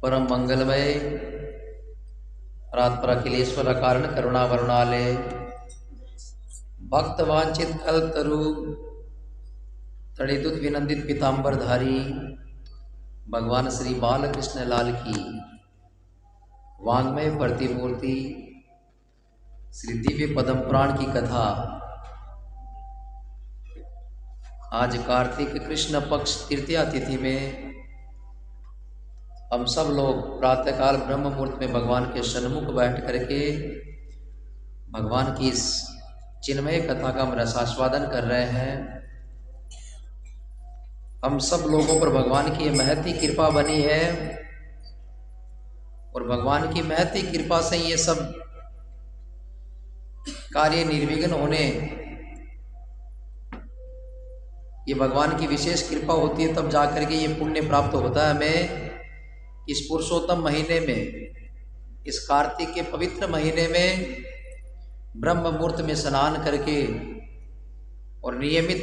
परम मंगलमय रात पर अखिलेश्वर कारण करुणा वरुणालय भक्त वांछित कल्पतरु तड़ितुत विनंदित पीताम्बरधारी भगवान श्री बालकृष्ण लाल की वांग्मय प्रतिमूर्ति श्री दिव्य पद्म पुराण की कथा। आज कार्तिक कृष्ण पक्ष तृतीया तिथि में हम सब लोग प्रातःकाल ब्रह्म मुहूर्त में भगवान के सन्मुख बैठ करके भगवान की इस चिन्मय कथा का हम रसास्वादन कर रहे हैं। हम सब लोगों पर भगवान की महती कृपा बनी है और भगवान की महती कृपा से ये सब कार्य निर्विघ्न होने, ये भगवान की विशेष कृपा होती है, तब जाकर के ये पुण्य प्राप्त होता है। हमें इस पुरुषोत्तम महीने में, इस कार्तिक के पवित्र महीने में ब्रह्म मुहूर्त में स्नान करके और नियमित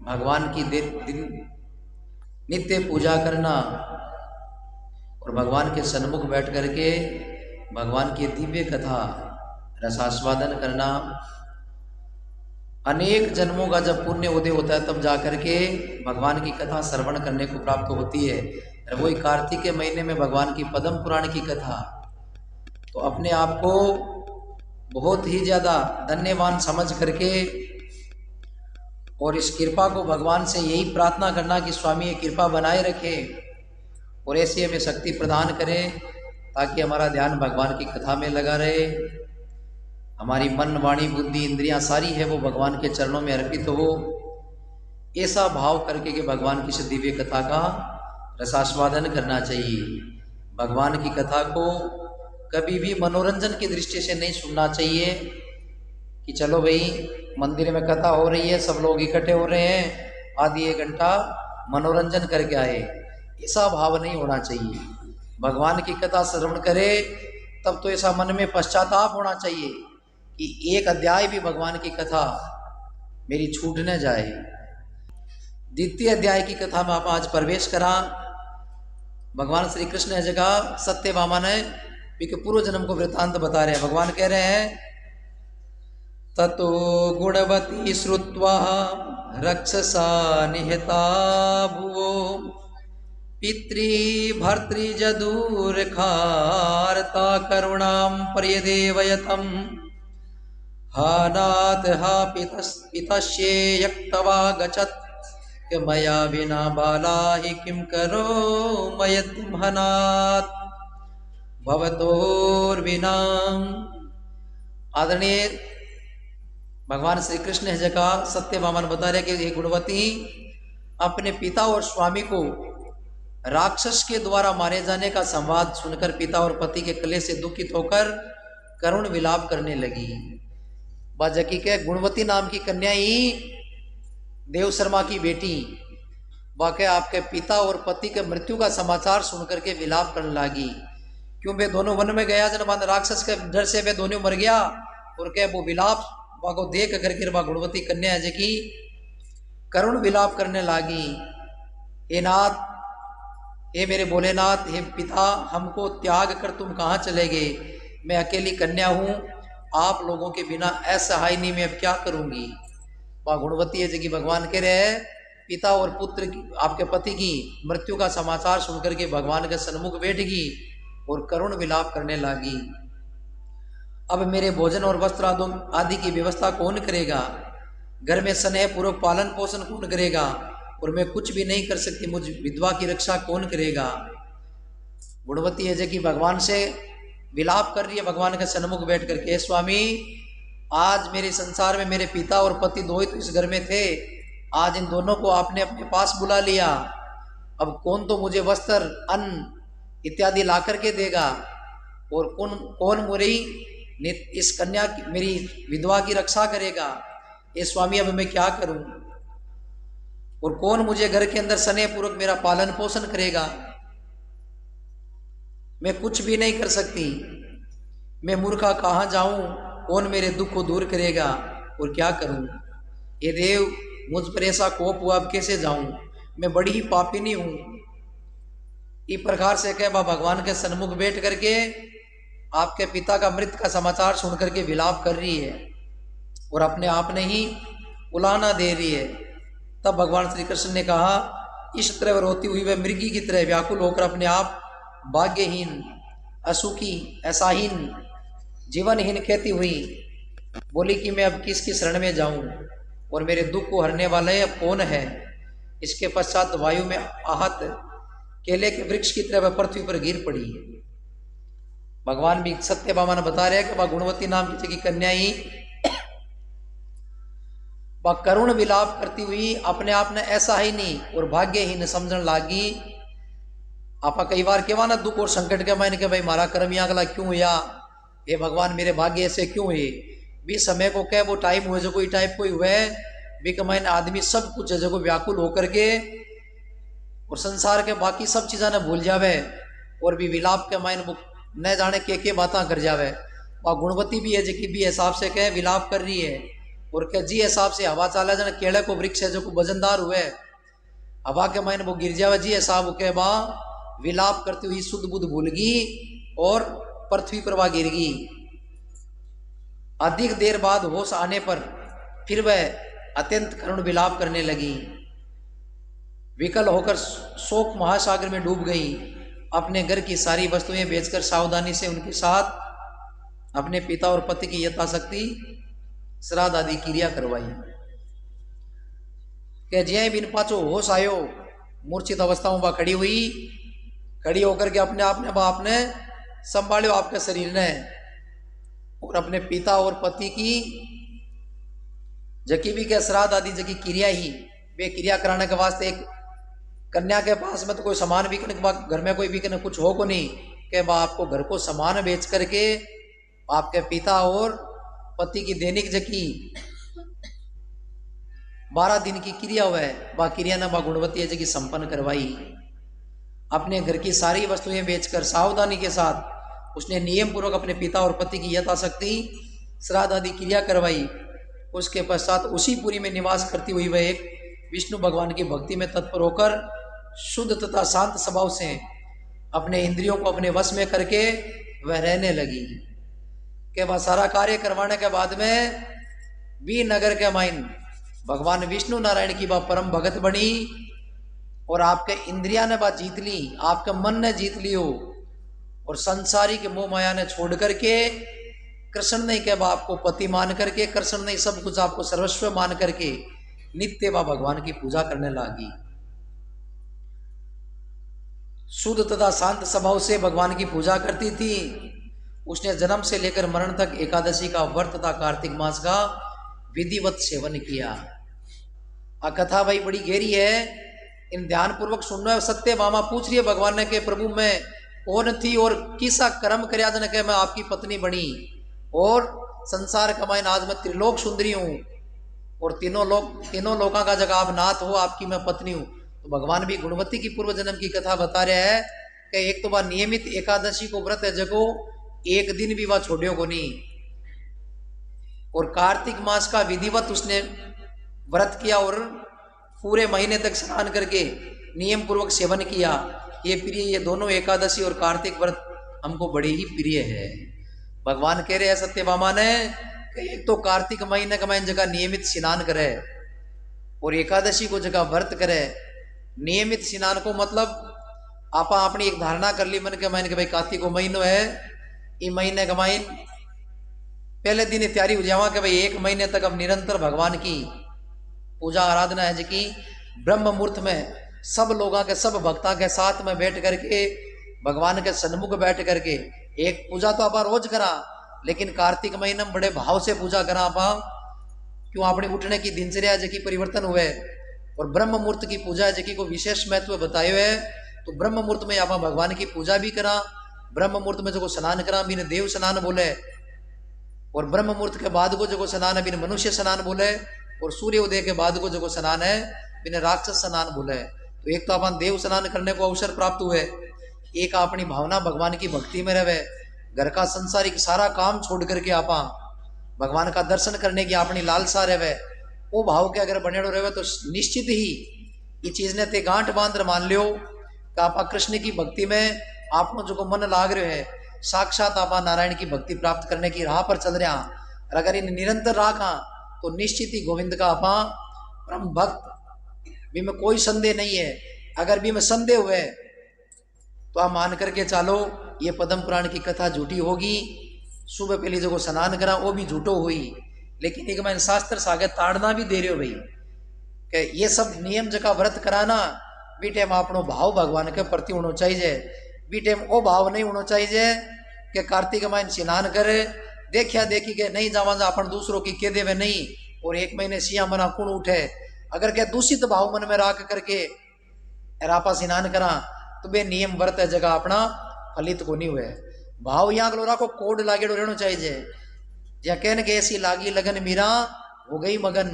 भगवान की नित्य पूजा करना और भगवान के सन्मुख बैठ करके भगवान की दिव्य कथा रसास्वादन करना, अनेक जन्मों का जब पुण्य उदय होता है तब जाकर के भगवान की कथा श्रवण करने को प्राप्त होती है। और वही कार्तिक के महीने में भगवान की पद्म पुराण की कथा, तो अपने आप को बहुत ही ज़्यादा धन्यवान समझ करके और इस कृपा को भगवान से यही प्रार्थना करना कि स्वामी ये कृपा बनाए रखे और ऐसी हमें शक्ति प्रदान करें ताकि हमारा ध्यान भगवान की कथा में लगा रहे, हमारी मन वाणी बुद्धि इंद्रियां सारी है वो भगवान के चरणों में अर्पित हो। ऐसा भाव करके कि भगवान की दिव्य कथा का रसास्वादन करना चाहिए। भगवान की कथा को कभी भी मनोरंजन की दृष्टि से नहीं सुनना चाहिए कि चलो भाई मंदिर में कथा हो रही है, सब लोग इकट्ठे हो रहे हैं, आधी एक घंटा मनोरंजन करके आए, ऐसा भाव नहीं होना चाहिए। भगवान की कथा श्रवण करे तब तो ऐसा मन में पश्चाताप होना चाहिए कि एक अध्याय भी भगवान की कथा मेरी छूट न जाए। द्वितीय अध्याय की कथा में आप आज प्रवेश करा। भगवान श्री कृष्ण है जगह सत्यभामा ने पूर्व जन्म को वृत्तांत बता रहे हैं। भगवान कह रहे हैं ततो गुणवती श्रुत्वा रक्षसा निहता भुवो पितृ भर्तृ जदूर खारता करुणां पर्यदेवयतम् हानाथ हा पितस्ये यक्तवा गच्छत् मया विना बाला हि किं करो मयत्महनात् भवतोर्विना। आदरणीय भगवान श्री कृष्ण है जगह सत्यभामा बता रहे कि ये गुणवती अपने पिता और स्वामी को राक्षस के द्वारा मारे जाने का संवाद सुनकर पिता और पति के कलेश से दुखित होकर करुण विलाप करने लगी। बाजकी के गुणवती नाम की कन्या ही देव शर्मा की बेटी वाकई आपके पिता और पति के मृत्यु का समाचार सुनकर के विलाप करने लगी। क्यों वे दोनों वन में गया जनमान राक्षस के डर से वे दोनों मर गया और क्या वो विलाप को देख करके वह गुणवती कन्या है की करुण विलाप करने लगी। हे नाथ, हे मेरे भोलेनाथ, हे पिता, हमको त्याग कर तुम कहाँ चले गए? मैं अकेली कन्या हूँ, आप लोगों के बिना असहाय नहीं, मैं अब क्या करूँगी? वह गुणवती है जी भगवान कह रहे हैं पिता और पुत्र की, आपके पति की मृत्यु का समाचार सुनकर के भगवान के सन्मुख बैठ गई और करुण विलाप करने लगी। अब मेरे भोजन और वस्त्र आदि की व्यवस्था कौन करेगा? घर में स्नेह पूर्वक पालन पोषण कौन करेगा? और मैं कुछ भी नहीं कर सकती, मुझ विधवा की रक्षा कौन करेगा? गुणवती है जी भगवान से विलाप कर रही है भगवान के सन्मुख बैठ करके। स्वामी, आज मेरे संसार में मेरे पिता और पति दो ही तो इस घर में थे, आज इन दोनों को आपने अपने पास बुला लिया, अब कौन तो मुझे वस्त्र अन्न इत्यादि ला करके देगा और कौन मुरी इस कन्या की, मेरी विधवा की रक्षा करेगा? ये स्वामी अब मैं क्या करूं? और कौन मुझे घर के अंदर स्नेह पूर्वक मेरा पालन पोषण करेगा? मैं कुछ भी नहीं कर सकती, मैं मूर्खा कहाँ जाऊं? कौन मेरे दुख को दूर करेगा? और क्या करूं? ये देव, मुझ पर ऐसा कोप हुआ, अब कैसे जाऊं? मैं बड़ी ही पापिनी हूं। इस प्रकार से कह बा भगवान के सन्मुख बैठ करके आपके पिता का मृत्यु का समाचार सुन करके विलाप कर रही है और अपने आप ने ही उलाहना दे रही है। तब भगवान श्री कृष्ण ने कहा, इस तरह रोती हुई वह मृगी की तरह व्याकुल होकर अपने आप भाग्यहीन, असुखी, ऐसाहीन, जीवनहीन कहती हुई बोली कि मैं अब किसकी शरण में जाऊं और मेरे दुख को हरने वाला अब कौन है। इसके पश्चात वायु में आहत केले के वृक्ष की तरह वह पृथ्वी पर गिर पड़ी। भगवान भी सत्यभामा ने बता रहे हैं कि वह गुणवती नाम की कन्या ही वह करुण विलाप करती हुई अपने आप ने ऐसा ही नहीं और भाग्यहीन समझने लागी। आपा कई बार केवा ना दुख और संकट के मायने के भाई मारा कर्म यहाँ गला क्यों या हे भगवान मेरे भाग्य ऐसे क्यों है। भी समय को कह वो टाइम हुए जो कोई टाइप कोई हुए भी कमाइन आदमी सब कुछ है जो व्याकुल होकर के और संसार के बाकी सब चीज़ा ने भूल जावे और भी विलाप के मायने वो न जाने के बातें कर जावे। वह गुणवती भी है जी भी हिसाब से कह विलाप कर रही है और कह जी हिसाब से हवा चाला जन केले को वृक्ष है जो को वजनदार हुए हवा के मायने वो गिर जावे जी हिसाब कह बा विलाप करती हुई शुद्ध बुद्ध भूल गई और पृथ्वी पर वह गिर गई। अधिक देर बाद होश आने पर फिर वह अत्यंत करुण विलाप करने लगी। विकल होकर शोक महासागर में डूब गई। अपने घर की सारी वस्तुएं बेचकर सावधानी से उनके साथ अपने पिता और पति की यथाशक्ति श्राद्ध आदि क्रिया करवाई। क्या ज्या बिन पाचो होश आयो मूर्छित अवस्थाओं में खड़ी हुई। खड़ी होकर के अपने आप ने बाप ने संभालो आपके शरीर ने और अपने पिता और पति की जकी भी के श्राद्ध आदि जकी क्रिया ही वे क्रिया कराने के वास्ते एक कन्या के पास में तो कोई सामान बिकने के बाद घर में कोई बिकने कुछ हो को नहीं कि बा आपको घर को सामान बेच करके आपके पिता और पति की दैनिक जकी 12 दिन की क्रिया हुआ है वह क्रिया ने बा गुणवती जकी संपन्न करवाई। अपने घर की सारी वस्तुएं बेचकर सावधानी के साथ उसने नियम पूर्वक अपने पिता और पति की यथाशक्ति श्राद्ध आदि क्रिया करवाई। उसके पश्चात उसी पुरी में निवास करती हुई वह एक विष्णु भगवान की भक्ति में तत्पर होकर शुद्ध तथा शांत स्वभाव से अपने इंद्रियों को अपने वश में करके वह रहने लगी। के वह सारा कार्य करवाने के बाद में भी नगर के माइन भगवान विष्णु नारायण की वह परम भगत बनी और आपके इंद्रिया ने बात जीत ली, आपके मन ने जीत लियो और संसारिक मोह माया ने छोड़ करके कृष्ण ने कह आपको पति मान करके कृष्ण ने सब कुछ आपको सर्वस्व मान करके नित्य वह भगवान की पूजा करने लगी। शुद्ध तथा शांत स्वभाव से भगवान की पूजा करती थी। उसने जन्म से लेकर मरण तक एकादशी का व्रत तथा कार्तिक मास का विधिवत सेवन किया। आ कथा भाई बड़ी गहरी है, इन ध्यान पूर्वक सुनना है। सत्यभामा पूछ रही है भगवान ने के प्रभु मैं कौन थी और किसा कर्म कर्या जन के मैं आपकी पत्नी बनी और संसार कमाई आज मैं त्रिलोक सुंदरी हूँ और तीनों लोगों का जगह आप नाथ हो, आपकी मैं पत्नी हूँ। तो भगवान भी गुणवती की पूर्व जन्म की कथा बता रहे हैं कि एक तो वह नियमित एकादशी को व्रत है जगो एक दिन भी वह छोड़ियो को नहीं और कार्तिक मास का विधिवत उसने व्रत किया और पूरे महीने तक स्नान करके नियम पूर्वक सेवन किया। ये प्रिय, ये दोनों एकादशी और कार्तिक व्रत हमको बड़े ही प्रिय है। भगवान कह रहे हैं सत्यभामा ने कि एक तो कार्तिक महीने का महीने जगह नियमित स्नान करे और एकादशी को जगह व्रत करे। नियमित स्नान को मतलब आप अपनी एक धारणा कर ली मन के महीने के भाई कार्तिक को महीनो है, ये महीने का महीन पहले दिन तैयारी हो जावा कि भाई एक महीने तक अब निरंतर भगवान की पूजा आराधना है जी ब्रह्म मुहूर्त में सब लोगों के सब भक्ता के साथ में बैठ करके भगवान के सन्मुख बैठ करके एक पूजा तो आप रोज करा लेकिन कार्तिक महीने में बड़े भाव से पूजा करा आप क्यों अपने उठने की दिनचर्या जी परिवर्तन हुए और ब्रह्म मुहूर्त की पूजा जी को विशेष महत्व बताए हुए। तो ब्रह्म मुहूर्त में आप भगवान की पूजा भी करा, ब्रह्म मुहूर्त में जो स्नान करा बिन देव स्नान बोले और ब्रह्म मुहूर्त के बाद को जो स्नान है बिन मनुष्य स्नान बोले और सूर्य उदय के बाद को जो स्नान है बिन राक्षस स्नान बोले। तो एक तो अपन देव स्नान करने को अवसर प्राप्त हुए, एक अपनी भावना भगवान की भक्ति में रहे, घर का संसारिक सारा काम छोड़ करके आप भगवान का दर्शन करने की अपनी लालसा रहे, वो भाव के अगर बने रहे तो निश्चित ही ये चीज ने ते गांठ बांध मान लियो कि आप कृष्ण की भक्ति में आपको जो मन लाग रहे है, साक्षात आप नारायण की भक्ति प्राप्त करने की राह पर चल रहे हैं। और अगर इन निरंतर राखा तो निश्चित ही गोविंद का आपा परम भक्त भी में कोई संदेह नहीं है। अगर भी में संदेह हुए तो आप मान करके चालो ये पद्म पुराण की कथा झूठी होगी। सुबह पहली जगह स्नान करा वो भी झूठो हुई, लेकिन एक मैंने शास्त्र सागे ताड़ना भी दे रहे हो भाई कि ये सब नियम जगह व्रत कराना बी टाइम अपनो भाव भगवान के प्रति होना चाहिए। बी टाइम वो भाव नहीं होना चाहिए कि कार्तिक माइन स्नान करे देखिया देखी के नहीं जावा जा अपन दूसरों की कह देवे नहीं, और एक महीने सिया मना कुण उठे। अगर क्या दूषित भाव मन में राख करके रापा स्नान करा तो बे नियम व्रत जगह अपना फलित को नहीं हुए। भाव यहाँ लो राखो कोड लागेड़ो रहना चाहिए। या कहने के ऐसी लागी लगन मीरा हो गई मगन,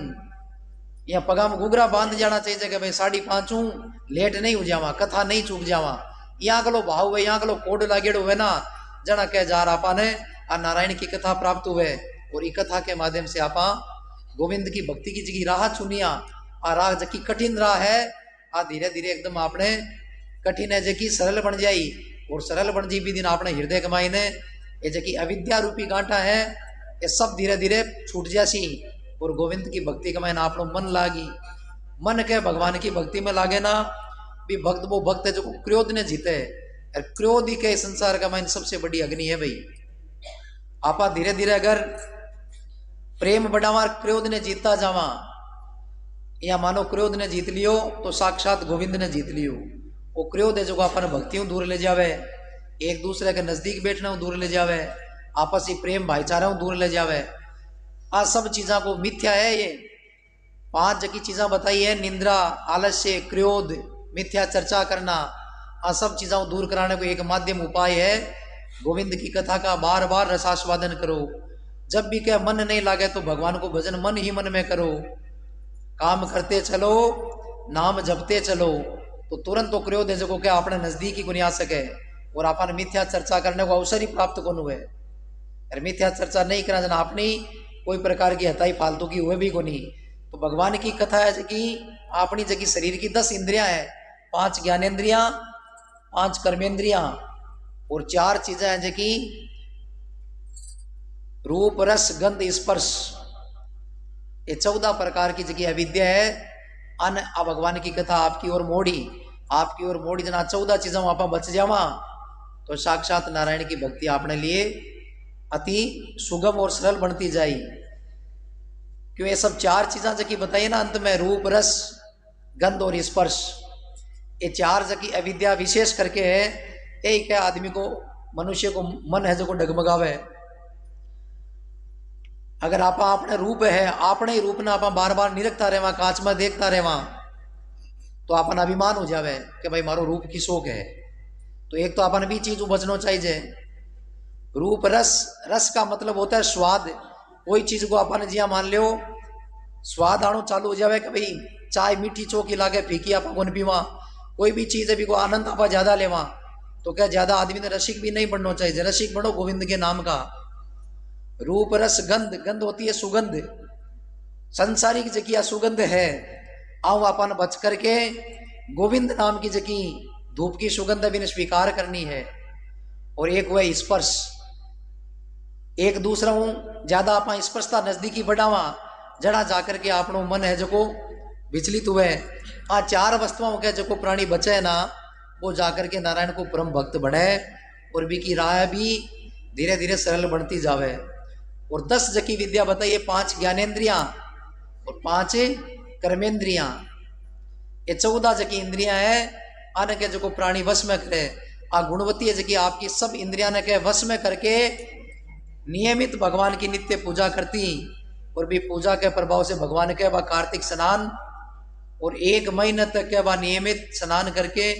या पगा में घुघरा बांध जाना चाहिए कि भाई 5:30 लेट नहीं हो जावा, कथा नहीं चूक जावा। यहाँ कलो भाव हुए, यहाँ कलो कोड लागेड़ो हुए ना जना कह जा आपा ने आ नारायण की कथा प्राप्त हुए, और ये कथा के माध्यम से आपा गोविंद की भक्ति की जगह राह चुनिया। आ राह जकी कठिन राह है आ धीरे धीरे एकदम आपने कठिन है जकी सरल बन जाई, और सरल बन जी भी दिन आपने हृदय कमाई ने ये जकी अविद्या रूपी गांठा है ये सब धीरे धीरे छूट जासी, और गोविंद की भक्ति कमाई ना आप मन लागी। मन के भगवान की भक्ति में लागे ना भी भक्त वो भक्त है जो क्रोध ने जीते। और क्रोध ही के संसार का माइन सबसे बड़ी अग्नि है भाई। आपा धीरे धीरे अगर प्रेम बढ़ावा क्रोध ने जीतता जावा, या मानो क्रोध ने जीत लियो तो साक्षात गोविंद ने जीत लियो। वो क्रोध है जो अपन भक्तियों दूर ले जावे, एक दूसरे के नजदीक बैठना दूर ले जावे, आपसी प्रेम भाईचारा दूर ले जावे। आ सब चीजा को मिथ्या है। ये 5 जकी चीजा बताई है, निंद्रा, आलस्य, क्रोध, मिथ्या चर्चा करना, आ सब चीजा को दूर कराने को एक माध्यम उपाय है गोविंद की कथा का बार बार रसास्वादन करो। जब भी क्या मन नहीं लागे तो भगवान को भजन मन ही मन में करो। काम करते चलो, नाम जपते चलो, तो तुरंत तो क्रोध है जो क्या अपने नजदीक ही को नहीं आ सके, और अपन मिथ्या चर्चा करने को अवसर ही प्राप्त को हुए। अरे मिथ्या चर्चा नहीं करना जना अपनी कोई प्रकार की हताई फालतू की हुए भी को नहीं। तो भगवान की कथा है कि अपनी जगह शरीर की 10 इंद्रियां है, 5 ज्ञानेन्द्रियां, 5 कर्मेंद्रियां और 4 चीजें हैं जकी रूप, रस, गंध, स्पर्श। ये 14 प्रकार की जगह अविद्या है। अन आ भगवान की कथा आपकी ओर मोड़ी, आपकी ओर मोड़ी जना 14 चीजों आप बच जावा तो साक्षात नारायण की भक्ति आपने लिए अति सुगम और सरल बनती जाए। क्यों ये सब 4 चीजें जकी बताइए ना अंत में, रूप, रस, गंध और स्पर्श, ये 4 जकी अविद्या विशेष करके है। यही क्या आदमी को, मनुष्य को मन है जो को डगमगावे। अगर आप अपने रूप है, अपने ही रूप ना आप बार बार निरखता रहे, कांच में देखता रहे, तो अपन अभिमान हो जावे कि भाई मारो रूप की शौक है। तो एक तो अपन भी चीज बचना चाहिए। रूप, रस, रस का मतलब होता है स्वाद। कोई चीज को अपन जिया मान लो स्वाद आनो चालू हो जावे कि भाई चाय मीठी चौकी लागे, फीकी आप गुन पीवा। कोई भी चीज है भी को आनंद आप ज्यादा लेवा, तो क्या ज्यादा आदमी ने रसिक भी नहीं बनना चाहिए। रसिक बनो गोविंद के नाम का। रूप, रस, गंध, गंध होती है सुगंध, संसारिक जकिया सुगंध है। आओ अपन बच करके गोविंद नाम की जकी धूप की सुगंध भी ने स्वीकार करनी है। और एक वह स्पर्श, एक दूसरा हूं ज्यादा आप स्पर्शता नजदीकी बढ़ावा, जड़ा जाकर के आपनो मन है जो को विचलित हुए। 4 वस्तुओं के जो को प्राणी बचे ना, वो जाकर के नारायण को परम भक्त बने, और भी की राह भी धीरे धीरे सरल बनती जावे। और 10 जकी विद्या बताइए, 5 ज्ञानेन्द्रियां और 5 कर्मेंद्रियां। ये 14 जकी इंद्रियां है, आने के जो को प्राणी वश में करे। आ गुणवती है जकी आपकी सब इंद्रियां ने के वश में करके नियमित भगवान की नित्य पूजा करती, और भी पूजा के प्रभाव से भगवान के वह कार्तिक स्नान और 1 महीने तक के वह नियमित स्नान करके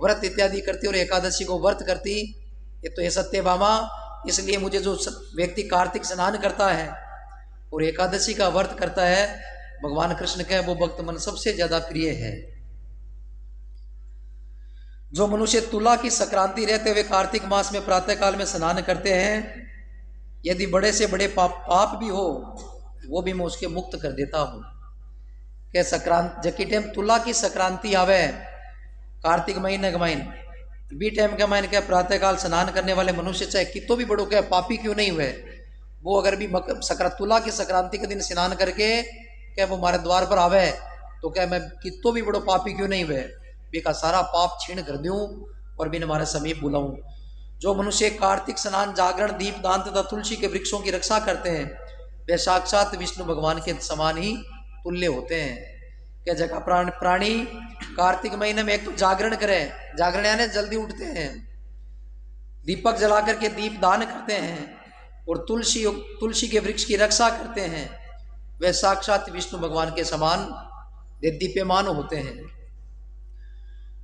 व्रत इत्यादि करती और एकादशी को व्रत करती। ये तो ये सत्य बामा। इसलिए मुझे जो व्यक्ति कार्तिक स्नान करता है और एकादशी का व्रत करता है, भगवान कृष्ण के वो भक्त मन सबसे ज्यादा प्रिय है। जो मनुष्य तुला की संक्रांति रहते हुए कार्तिक मास में प्रातः काल में स्नान करते हैं, यदि बड़े से बड़े पाप भी हो वो भी मैं उसके मुक्त कर देता हूं। क्या संक्रांति जबकि टाइम तुला की संक्रांति आवे कार्तिक महीने के महीने बी टाइम के महीने क्या प्रातःकाल स्नान करने वाले मनुष्य चाहे कितो भी बड़ो क्या पापी क्यों नहीं हुए, वो अगर भी तुला की संक्रांति के दिन स्नान करके क्या वो हमारे द्वार पर आवे तो क्या मैं कितो भी बड़ो पापी क्यों नहीं हुए बेका सारा पाप छीण कर दूं और बिन हमारे समीप बुलाऊं। जो मनुष्य कार्तिक स्नान जागरण दीप दान तथा तुलसी के वृक्षों की रक्षा करते हैं वे साक्षात विष्णु भगवान के समान ही तुल्य होते हैं। क्या जगह प्राणी कार्तिक महीने में एक तो जागरण करें, जागरण यानी जल्दी उठते हैं, दीपक जला करके दीप दान करते हैं और तुलसी के वृक्ष की रक्षा करते हैं, वे साक्षात विष्णु भगवान के समान दीप्यमान होते हैं।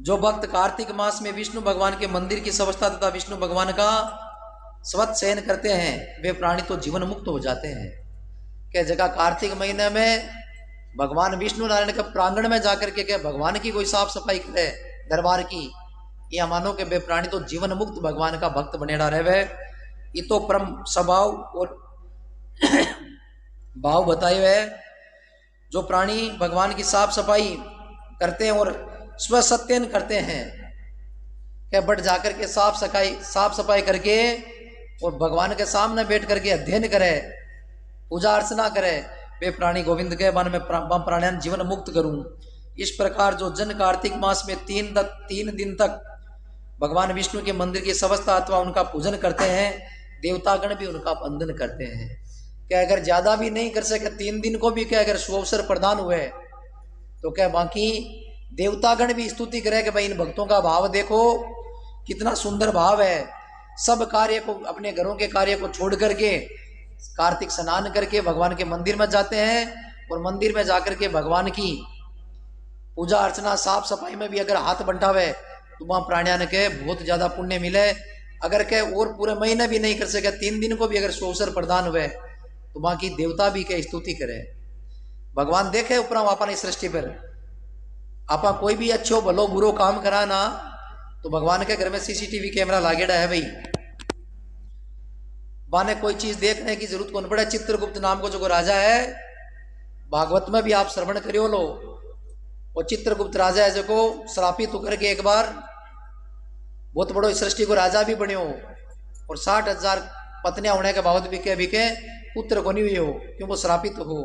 जो भक्त कार्तिक मास में विष्णु भगवान के मंदिर की व्यवस्था तथा विष्णु भगवान का स्वत शयन करते हैं वे प्राणी तो जीवन मुक्त हो जाते हैं। क्या जगह कार्तिक महीने में भगवान विष्णु नारायण के प्रांगण में जाकर के क्या भगवान की कोई साफ सफाई करे दरबार की, या मानो के वे प्राणी तो जीवन मुक्त भगवान का भक्त बनेड़ा रहे। ये तो परम स्वभाव और भाव बताए हुए। जो प्राणी भगवान की साफ सफाई करते हैं और स्वसत्यन करते हैं क्या बट जाकर के साफ सफाई करके और भगवान के सामने बैठ करके अध्ययन करे, पूजा अर्चना करे, वे प्राणी गोविंद के मन में प्राणायाम जीवन मुक्त करूं। इस प्रकार जो जन कार्तिक मास में 3 दिन तक भगवान विष्णु के मंदिर की व्यवस्था अथवा उनका पूजन करते हैं, देवतागण भी उनका वंदन करते हैं। क्या अगर ज्यादा भी नहीं कर सके 3 दिन को भी क्या अगर सुअवसर प्रदान हुए तो क्या बाकी देवतागण भी स्तुति करे कि भाई इन भक्तों का भाव देखो कितना सुंदर भाव है। सब कार्य को अपने घरों के कार्य को छोड़ करके कार्तिक स्नान करके भगवान के मंदिर में जाते हैं और मंदिर में जाकर के भगवान की पूजा अर्चना साफ सफाई में भी अगर हाथ बंटावे तो वहां प्राणियान के बहुत ज्यादा पुण्य मिले। अगर के और पूरे महीने भी नहीं कर सके 3 दिन को भी अगर सुअवसर प्रदान हुए तो वहां की देवता भी के स्तुति करे। भगवान देखे ऊपर अपन इस सृष्टि पर आपा कोई भी अच्छो भलो बुरो काम करा ना तो भगवान के घर में सीसीटीवी कैमरा लागेड़ा है भाई, बाने कोई चीज देखने की जरूरत कौन पड़े। चित्रगुप्त नाम को जो राजा है भागवत में भी आप श्रवण करियो लो, वो चित्रगुप्त राजा है जो श्रापित होकर के एक बार बहुत बड़ो सृष्टि को राजा भी बने और 60,000 पत्नियां होने के बावजूद बिके पुत्र को नहीं हुई हो क्यों वो श्रापित हो।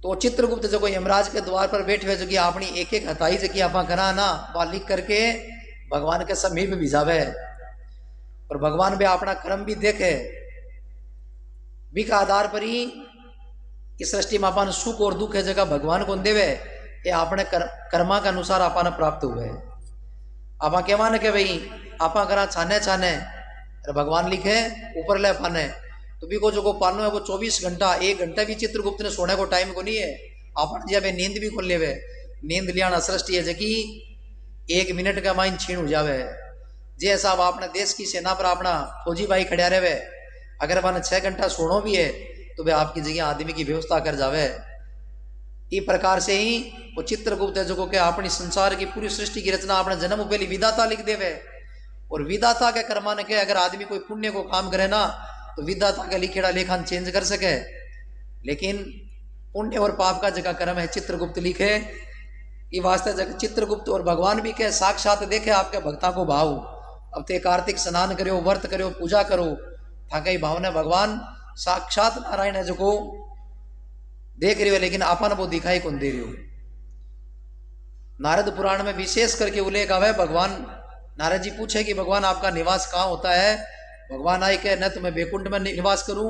तो चित्रगुप्त जो यमराज के द्वार पर बैठे हुए जो कि अपनी एक हथाई जो कि आप करा ना वह लिख करके भगवान के समीप भिजावे और भगवान भी अपना कर्म भी देखे, भी का आधार पर ही इस सृष्टि में अपन सुख और दुख है जगह भगवान को देवे, ये अपने कर्मा के अनुसार अपन प्राप्त हुए। आप क्या माने के भाई आप करा छाने भगवान लिखे ऊपर ले पाने तो भी को जो को पानो है वो 24 घंटा 1 घंटा भी चित्रगुप्त ने सोने को टाइम को नहीं है। अपन जब नींद भी खोल लेवे, नींद लिया सृष्टि है जबकि 1 मिनट का माइन छीण हो जावे। जे साहब अपने देश की सेना पर अपना फौजी भाई खड़ा रहे, अगर वन 6 घंटा सोनो भी है तो वे आपकी जगह आदमी की व्यवस्था कर जावे। इस प्रकार से ही वो चित्रगुप्त है जो क्या अपनी संसार की पूरी सृष्टि की रचना अपने जन्म पहली विधाता लिख देवे और विधाता के कर्मान के अगर आदमी कोई पुण्य को काम करे ना तो विधाता का लिखेड़ा लेखान चेंज कर सके, लेकिन पुण्य और पाप का जगह कर्म है चित्रगुप्त लिखे। ये वास्ते जगह चित्रगुप्त और भगवान भी के साक्षात देखे आपके भक्ता को भाव। अब ते कार्तिक स्नान करो, व्रत करो, पूजा करो, थाका ही भाव ने भगवान साक्षात नारायण है जो को देख रही हो, लेकिन आपन वो दिखाई कौन दे रही हो। नारद पुराण में विशेष करके उल्लेख आवे, भगवान नारद जी पूछे कि भगवान आपका निवास कहाँ होता है। भगवान आए के न तो मैं बैकुंठ में निवास करूं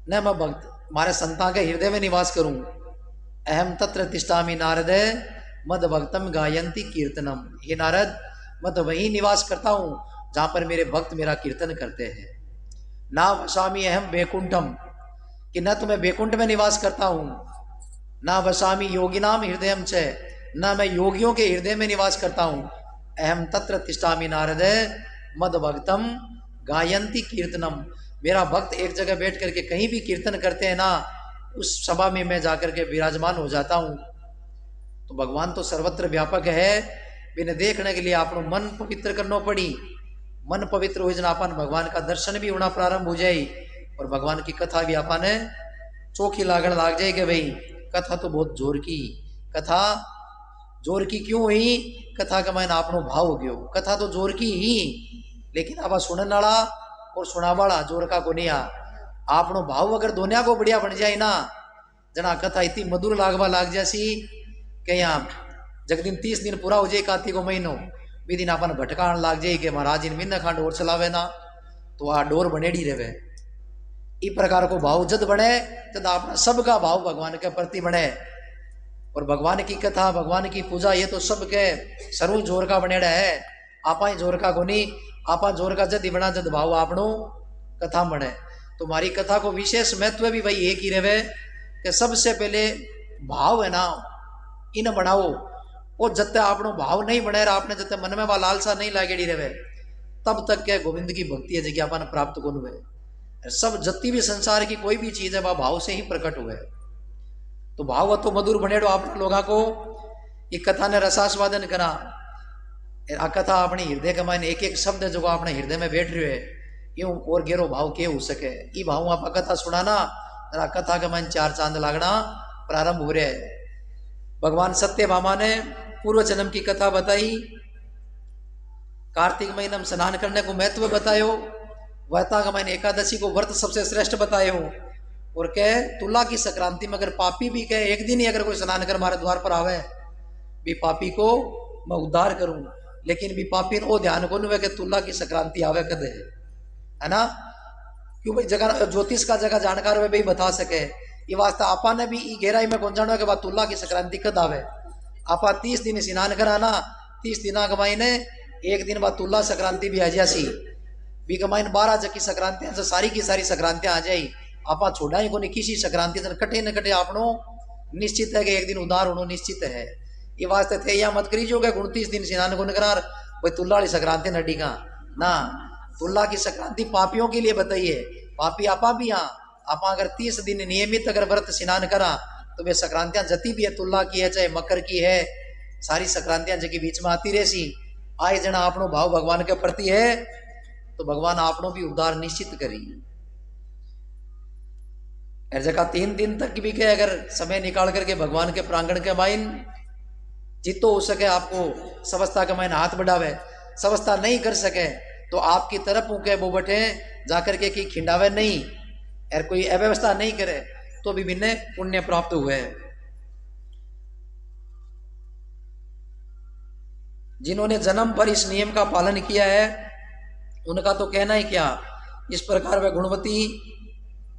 न मैं भक्त हमारे संतान के हृदय में निवास करूं। अहम तत्र तिष्ठामि नारद मद भक्तम गायंती कीर्तनम। हे नारद मैं तो वही निवास करता हूं जहां पर मेरे भक्त मेरा कीर्तन करते हैं। ना वसामी अहम बैकुंठम कि न तो मैं बैकुंठ में निवास करता हूं, ना वसामी योगिनाम हृदयम च न मैं योगियों के हृदय में निवास करता हूं। अहम तत्र तिष्ठामि नारद मद भक्तम गायंती कीर्तनम। मेरा भक्त एक जगह बैठ करके कहीं भी कीर्तन करते हैं ना उस सभा में मैं जाकर के विराजमान हो जाता हूं। तो भगवान तो सर्वत्र व्यापक है, बिना देखने के लिए आपको मन पवित्र करना पड़ी। मन पवित्र हो जाना अपन भगवान का दर्शन भी होना प्रारंभ हो जाए और भगवान की कथा भी अपन चौखी लागण लाग जाए कि भाई कथा तो बहुत जोर की कथा जोर की क्यों हुई? कथा का मैंने आपनो भाव हो गयो। कथा तो जोर की ही, लेकिन अब सुनने वाला और सुनावाला जोर का को नहीं आ। आपनो भाव अगर दोनिया को बढ़िया बन जाए ना, जना कथा इतनी मधुर लागवा लाग जासी के यहाँ जगदिन 30 दिन पूरा हो जाए कार्तिक को महीनो भी दिन अपन भटकान लाग जाए कि महाराज इन मिन्न खांड और चलावे ना, तो आ डोर बनेड़ी रहे। इ प्रकार को भाव जद बने तद अपना सबका भाव भगवान के प्रति बने। और भगवान की कथा, भगवान की पूजा, ये तो सबके सर्व जोर का बनेड़ा है। आपा ही जोर का कोनी, आपा जोर का जद बना जद भाव आपनो कथा बने। तो हमारी कथा को विशेष महत्व भी भाई एक ही रहे कि सबसे पहले भाव है ना इन बनाओ। और जब तक आपनो भाव नहीं बने रहा, आपने जब तक मन में वह लालसा नहीं लागेड़ी रहे, तब तक क्या गोविंद की भक्ति है जगह अपन प्राप्त को हुए। सब जत्ती भी संसार की कोई भी चीज है वह भाव से ही प्रकट हुए। तो भाव तो मधुर बनेड़ो आप लोगों को। ये कथा ने रसास्वादन करा। आ कथा अपनी हृदय के मायने एक एक शब्द जो अपने हृदय में बैठ रहे है, यूं और गेरो भाव के हो सके। ये भाव आप कथा सुनाना, कथा के मायने 4 चांद लागना प्रारंभ हो रहे है। भगवान सत्यभामा ने पूर्व जन्म की कथा बताई, कार्तिक महीने में स्नान करने को महत्व बतायो, वैता का महीने एकादशी को व्रत सबसे श्रेष्ठ बतायो। और कह तुला की संक्रांति में अगर पापी भी कहे एक दिन ही अगर कोई स्नान कर हमारे द्वार पर आवे, भी पापी को मैं उद्धार करूं। लेकिन भी पापी ने वो ध्यान को नहीं कि तुला की संक्रांति आवे कदे, है ना। क्यों भाई जगह ज्योतिष का जगह जानकार वे भी बता सके। ये वास्ते आपा ने भी गहराई में कौन जानो के बाद तुला की संक्रांति कद आवे। आपा 30 दिन स्नान कराना, 30 दिन का महीने एक दिन बाद तुला संक्रांति भी आ जासी। भी कमाइन 12 जकी संक्रांतियां से सारी की सारी संक्रांतियां आ जाई। आपा छोड़ा ही को नहीं किसी संक्रांति से कटे न कटे आपनो निश्चित है कि एक दिन उधार होना निश्चित है। ये वास्ते थे या मत करी जो 29 दिन स्नान को करार भाई तुला वाली संक्रांति नडी का ना। तुला की संक्रांति पापियों के लिए बताइए। पापी आपा भी हाँ, आपा अगर 30 दिन नियमित अगर व्रत स्नान करा तो वे संक्रांतियां जती भी है, तुला की है चाहे मकर की है, सारी संक्रांतियां जबकि बीच में आती रहसी। आए जना आपनो भाव भगवान के प्रति है तो भगवान आपनो भी उद्धार निश्चित करी। जगह 3 दिन तक भी के अगर समय निकाल करके भगवान के प्रांगण के माइन जितो हो सके आपको सवस्था के माइन हाथ बढ़ावे, सवस्था नहीं कर सके तो आपकी तरफ उनके वो बटे जाकर के कि खिंडावे नहीं और कोई अव्यवस्था नहीं करे तो भी बिन्ने पुण्य प्राप्त हुए। जिन्होंने जन्म पर इस नियम का पालन किया है उनका तो कहना ही क्या। इस प्रकार वह गुणवती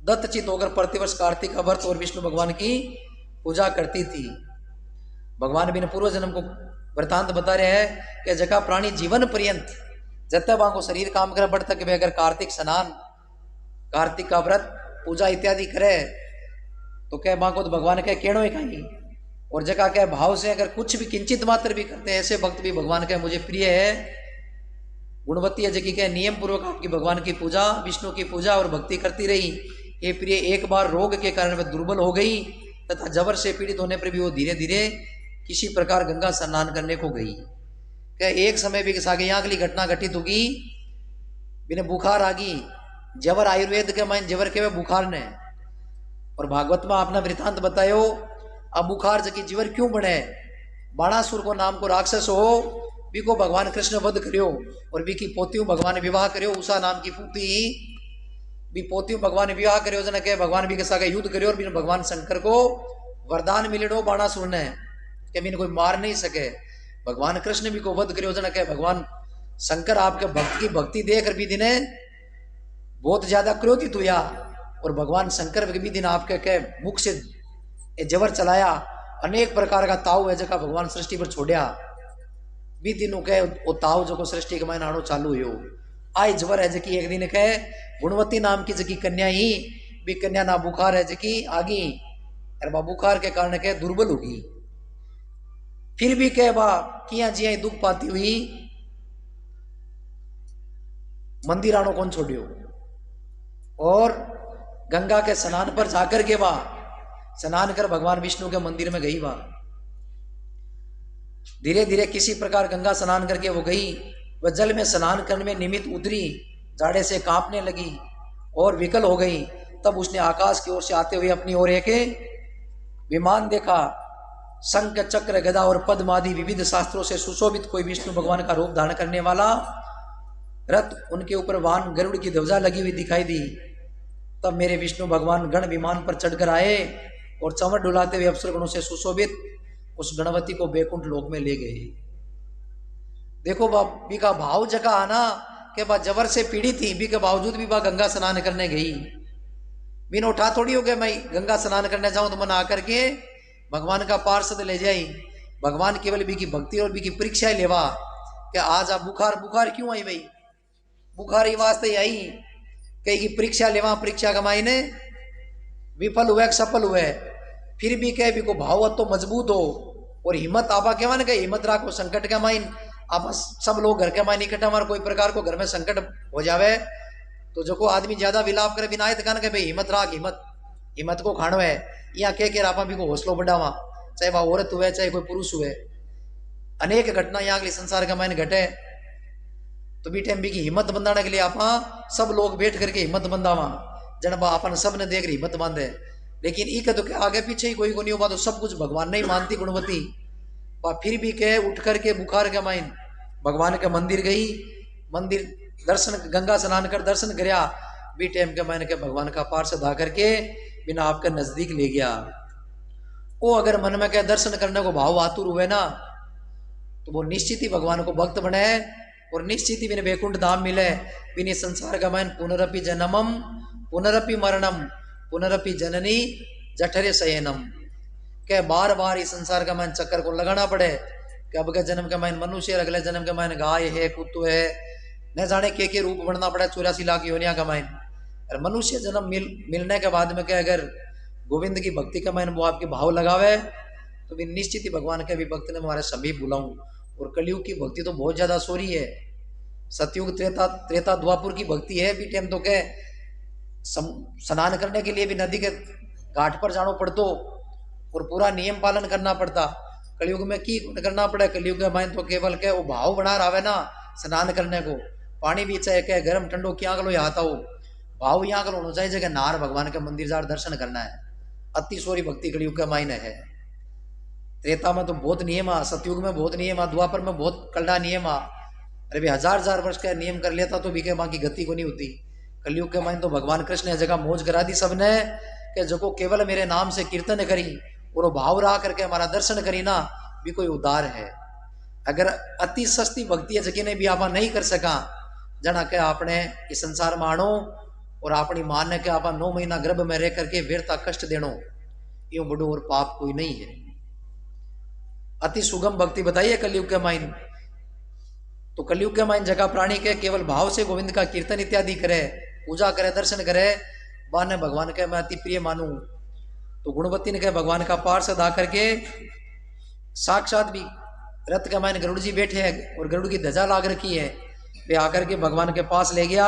दत्तचित होकर प्रतिवर्ष कार्तिक का व्रत और विष्णु भगवान की पूजा करती थी। भगवान भी ने पूर्व जन्म को वृतांत बता रहे हैं कि जगह प्राणी जीवन पर्यंत जब तक को शरीर काम करे बढ़ तक वे अगर कार्तिक स्नान, कार्तिक का व्रत, पूजा इत्यादि करे तो कह मां को तो भगवान कह केणो ही कहीं। और जगह कह भाव से अगर कुछ भी किंचित मात्र भी करते हैं ऐसे भक्त भी भगवान कह मुझे प्रिय है। गुणवती है जगह कह नियम पूर्वक आपकी भगवान की पूजा, विष्णु की पूजा और भक्ति करती रही। ये प्रिय एक बार रोग के कारण वह दुर्बल हो गई तथा जबर से पीड़ित होने पर भी वो धीरे धीरे किसी प्रकार गंगा स्नान करने को गई। क्या एक समय भी सागे यहाँ अगली घटना घटित होगी, बिना बुखार आ गई। जबर आयुर्वेद के माइन जबर के वे बुखार ने और भागवत में आपने वृतांत बतायो। अब बुखार जकी जीवर क्यों बने, बाणासुर को नाम को राक्षस हो बी को भगवान कृष्ण वध करियो और बी की पोतियों भगवान विवाह करियो। उषा नाम की पुत्री भी पोतियों भगवान विवाह करियो जन के भगवान भी के साथ युद्ध करियो और बिन भगवान शंकर को वरदान मिलेडो बाणासुर ने के बिन कोई मार नहीं सके। भगवान कृष्ण भी को वध करियो जन के भगवान शंकर आपके भक्त की भक्ति देकर भी दिने बहुत ज्यादा क्रोधित हुआ और भगवान शंकर भी दिन आपके के मुख से जबर चलाया। अनेक प्रकार का ताव है जगह भगवान सृष्टि पर छोड़िया भी दिनों के वो ताव जो को सृष्टि के मायने आनो चालू हो। आई जबर है जकी एक दिन के गुणवती नाम की जकी कन्या ही भी कन्या ना बुखार है जकी आगी और बुखार के कारण के दुर्बल होगी। फिर भी कह बा किया जिया दुख पाती हुई मंदिर आनो कौन छोड़ियो और गंगा के स्नान पर जाकर के बा स्नान कर भगवान विष्णु के मंदिर में गई। बा धीरे धीरे किसी प्रकार गंगा स्नान करके वो गई। वह जल में स्नान करने में निमित्त उतरी, जाड़े से कांपने लगी और विकल हो गई। तब उसने आकाश की ओर से आते हुए अपनी ओर एक विमान देखा। शंख चक्र गदा और पद्म आदि विविध शास्त्रों से सुशोभित कोई विष्णु भगवान का रूप धारण करने वाला रथ, उनके ऊपर वाहन गरुड़ की ध्वजा लगी हुई दिखाई दी। तब मेरे विष्णु भगवान गण विमान पर चढ़कर आए और चमर डुलाते हुए अप्सरगणों से सुशोभित उस गणवती को बैकुंठ लोक में ले गए। देखो बी का भाव जगह आना कि बा जबर से पीड़ी थी, बी के बावजूद भी बा गंगा स्नान करने गई। बिन उठा थोड़ी हो गया मैं गंगा स्नान करने जाऊं तो मन आकर के भगवान का पार्षद ले जाई। भगवान केवल बी की भक्ति और बी की परीक्षा ही लेवा कि आज आप बुखार क्यों आई भाई, बुखार ही वास्ते ही आई कहीं की परीक्षा लेवा। परीक्षा कमाई ने विफल हुए सफल हुए, फिर भी कह भी को भाव तो मजबूत हो और हिम्मत आपा के मान हिम्मत राखो। संकट के माइन आप सब लोग घर के माइन इकट्ठा मार कोई प्रकार को घर में संकट हो जावे तो जो को आदमी ज्यादा विलाप करे बिना कहना के भाई हिम्मत राख, हिम्मत को खानो है। यहाँ कह के आपा भी को हौसलो बढ़ावा, चाहे वह औरत हुए चाहे कोई पुरुष हुए। अनेक घटना यहाँ के संसार के माइन घटे तो भी टाइम भी की हिम्मत बंधाने के लिए आप सब लोग बैठ करके हिम्मत बंधावा। जन बा अपन सब ने देख रही हिम्मत बांधे, लेकिन ई तो क्या आगे पीछे ही कोई को नहीं हुआ तो सब कुछ भगवान नहीं मानती गुणवती। वह फिर भी कह उठ करके बुखार के माइन भगवान के मंदिर गई, मंदिर दर्शन गंगा स्नान कर दर्शन करया। भी टाइम के माइन के भगवान का पार्षद आ करके बिना आपके नजदीक ले गया। वो अगर मन में के दर्शन करने को भाव आतुर हुए ना तो वो निश्चित ही भगवान को भक्त बने और निश्चित ही बिना वैकुंठ धाम मिले। बिना संसार का माइन पुनरपि जन्मम पुनरपि मरणम पुनरपि जननी जठरे शयनम के बार बार इस संसार का माइन चक्कर को लगाना पड़े कि अब के जन्म के माइन मनुष्य, अगले जन्म के माइन गाय है कुत्तो है, न जाने के रूप बनना पड़े 84 लाख योनिया का माइन। और मनुष्य जन्म मिलने के बाद में क्या अगर गोविंद की भक्ति का माइन वो आपके भाव लगावे तो भी निश्चित ही भगवान के भी भक्त ने हमारे सभी बुलाऊं। और कलयुग की भक्ति तो बहुत ज्यादा सोरी है। सतयुग त्रेता द्वापुर की भक्ति है भी टाइम तो क्या स्नान करने के लिए भी नदी के घाट पर जाना पड़तो और पूरा नियम पालन करना पड़ता। कलयुग में की करना पड़े, कलयुग के माइन तो केवल के वो भाव बना रहा है ना स्नान करने को। पानी भी चाहे क्या गर्म ठंडो क्या करो आता हो, भाव यहाँ करो होना चाहिए जगह नार भगवान के मंदिर जार दर्शन करना है। अति सोरी भक्ति कलयुग के मायने है। त्रेता में तो बहुत नियम आ, सतयुग में बहुत नियम आ, द्वापर में बहुत कड़ा नियम आ। अरे भी हजार वर्ष का नियम कर लेता तो भी के माँ की गति को नहीं होती। कलयुग के मायने तो भगवान कृष्ण ने जगह मौज करा दी सबने कि जो को केवल मेरे नाम से कीर्तन करी और वो भाव रहा करके हमारा दर्शन करी ना भी कोई उदार है। अगर अति सस्ती भक्ति है जगह ने भी आप नहीं कर सका जना के आपने इस संसार में आनो और अपनी मान ने के आप 9 महीना गर्भ में रह करके व्यर्था कष्ट देनो, यूं बड़ो और पाप कोई नहीं है। अति सुगम भक्ति बताइए कलयुग के माइन। तो कलयुग के माइन जगह प्राणी के केवल भाव से गोविंद का कीर्तन इत्यादि करे, पूजा करे, दर्शन करे, बाने भगवान के मैं अति प्रिय मानू। तो गुणवती ने कहा भगवान का पार्षद आकर के साक्षात भी रथ के माइन गरुड़ जी बैठे हैं और गरुड़ की ध्वजा लाग रखी है। वे आकर के भगवान के पास ले गया।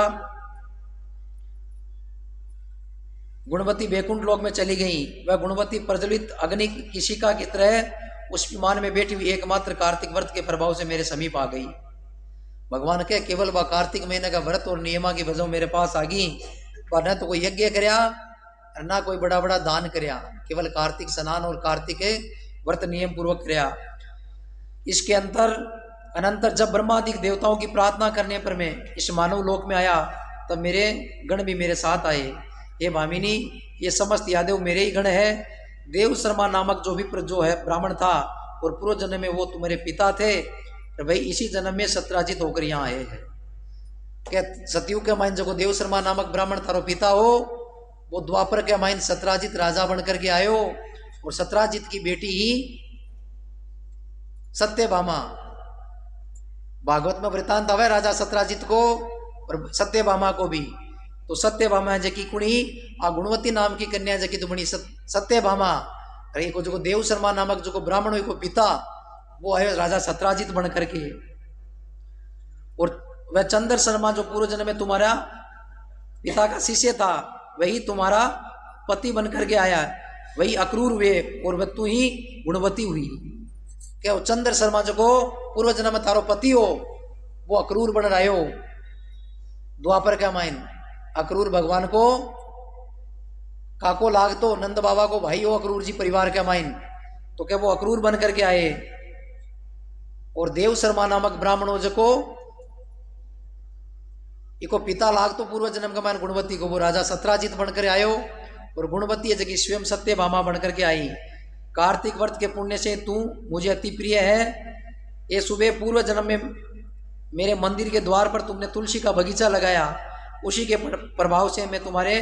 गुणवती बैकुंठ लोक में चली गई। वह गुणवती प्रज्वलित अग्नि की शिखा की तरह उस विमान में बैठी हुई एकमात्र कार्तिक व्रत के प्रभाव से मेरे समीप आ गई। भगवान के केवल वह कार्तिक महीने का व्रत और नियमा की वजह मेरे पास आ गई। पर न तो कोई यज्ञ करया और ना कोई बड़ा बड़ा दान करया, केवल कार्तिक स्नान और कार्तिक व्रत नियम पूर्वक करया। इसके अनंतर जब ब्रह्मादिक देवताओं की प्रार्थना करने पर मैं इस मानव लोक में आया तब मेरे गण भी मेरे साथ आए। हे भामिनी, ये समस्त यादव मेरे ही गण है। देव शर्मा नामक जो है ब्राह्मण था और पूर्व जन्म में वो तुम्हारे पिता थे, तो भाई इसी जन्म में सत्राजित होकर यहाँ आए हैं। क्या सतयुग के माइन जो देव शर्मा नामक ब्राह्मण थारो पिता हो, वो द्वापर के माइन सत्राजित राजा बन करके आयो और सत्राजित की बेटी ही सत्यभामा। भागवत में वृतांत आवे राजा सत्राजित को और सत्यभामा को भी। तो सत्यभामा जकी कुणी आ गुणवती नाम की कन्या जकी तो बनी सत्यभामा। अरे को जो देव शर्मा नामक जो ब्राह्मण को पिता वो आयो राजा सत्राजित बन करके। और वह चंद्र शर्मा जो पूर्व जन्म में तुम्हारा पिता का शिष्य था वही तुम्हारा पति बन करके आया, वही अक्रूर हुए और वह तू ही गुणवती हुई। क्या वो चंद्र शर्मा जो को पूर्व जन्म में तारो पति हो वो अक्रूर बन रहे हो। द्वापर का माइन अक्रूर भगवान को काको लाग तो नंद बाबा को भाई हो अक्रूर जी परिवार का माइन। तो क्या वो अक्रूर बन करके आए। और देव शर्मा नामक ब्राह्मणों को इको पिता लाग तो पूर्व जन्म का मान गुणवती को वो राजा सत्राजित बनकर आयो। और गुणवती है जगह स्वयं सत्यभामा बनकर के आई। कार्तिक व्रत के पुण्य से तू मुझे अति प्रिय है। ये सुबह पूर्व जन्म में मेरे मंदिर के द्वार पर तुमने तुलसी का बगीचा लगाया, उसी के प्रभाव से मैं तुम्हारे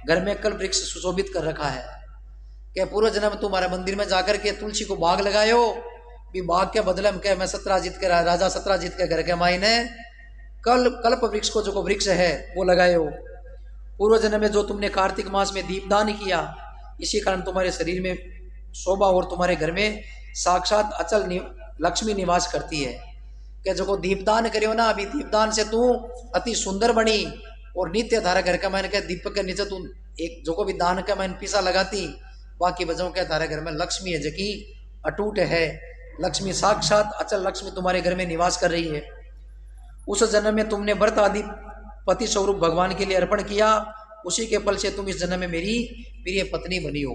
घर में कल वृक्ष सुशोभित कर रखा है। क्या पूर्व जन्म तुम्हारे मंदिर में जाकर के तुलसी को बाग लगायो, भी बाग के बदले में क्या मैं सत्राजित के राजा सत्राजित के घर के मायने कल्प वृक्ष को जो वृक्ष है वो लगायो। पूर्व जन्म में जो तुमने कार्तिक मास में दीपदान किया, इसी कारण तुम्हारे शरीर में शोभा और तुम्हारे घर में साक्षात अचल लक्ष्मी निवास करती है। क्या जो को दीपदान करियो ना, अभी दीपदान से तू अति सुंदर बनी। और नित्य धारा घर का मैंने क्या दीपक के नीचे तू एक जो को भी दान का मैंने पीसा लगाती, बाकी बजाओ क्या धारा घर में लक्ष्मी है जकी अटूट है। लक्ष्मी साक्षात अचल लक्ष्मी तुम्हारे घर में निवास कर रही है। उस जन्म में तुमने व्रत आदि पति स्वरूप भगवान के लिए अर्पण किया, उसी के फल से तुम इस जन्म में मेरी प्रिय पत्नी बनी हो।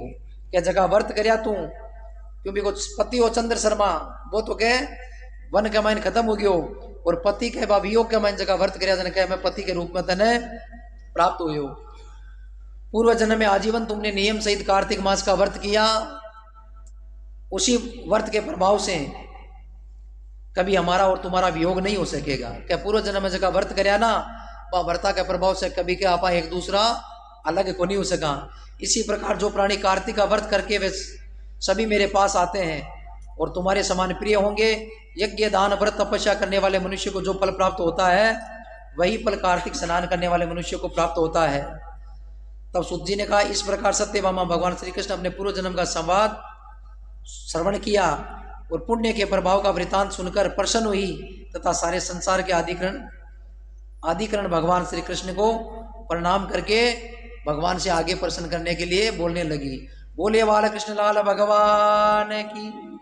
क्या जगह व्रत करया तू, क्योंकि कुछ पति हो चंद्र शर्मा वो तो कह वन का माइन खत्म हो गयो, और पति के वियोग के माइन जगह व्रत करया जन कह मैं पति के रूप में तने प्राप्त हो। पूर्व जन्म में आजीवन तुमने नियम सहित कार्तिक मास का व्रत किया, उसी व्रत के प्रभाव से कभी हमारा और तुम्हारा वियोग नहीं हो सकेगा। क्या पूर्व जन्म में जगह व्रत करया ना, वह व्रता के प्रभाव से कभी क्या आपा एक दूसरा अलग को नहीं हो सका। इसी प्रकार जो प्राणी कार्तिक का व्रत करके वे सभी मेरे पास आते हैं और तुम्हारे समान प्रिय होंगे। यज्ञ दान व्रत तपस्या करने वाले मनुष्य को जो फल प्राप्त होता है, वही फल कार्तिक स्नान करने वाले मनुष्य को प्राप्त होता है। तब सुत जी ने कहा, इस प्रकार सत्यभामा भगवान श्री कृष्ण अपने पूर्व जन्म का संवाद श्रवण किया और पुण्य के प्रभाव का वृतांत सुनकर प्रसन्न हुई, तथा सारे संसार के आदिकरण भगवान श्री कृष्ण को प्रणाम करके भगवान से आगे प्रसन्न करने के लिए बोलने लगी। बोले बाल कृष्ण लाल भगवान की।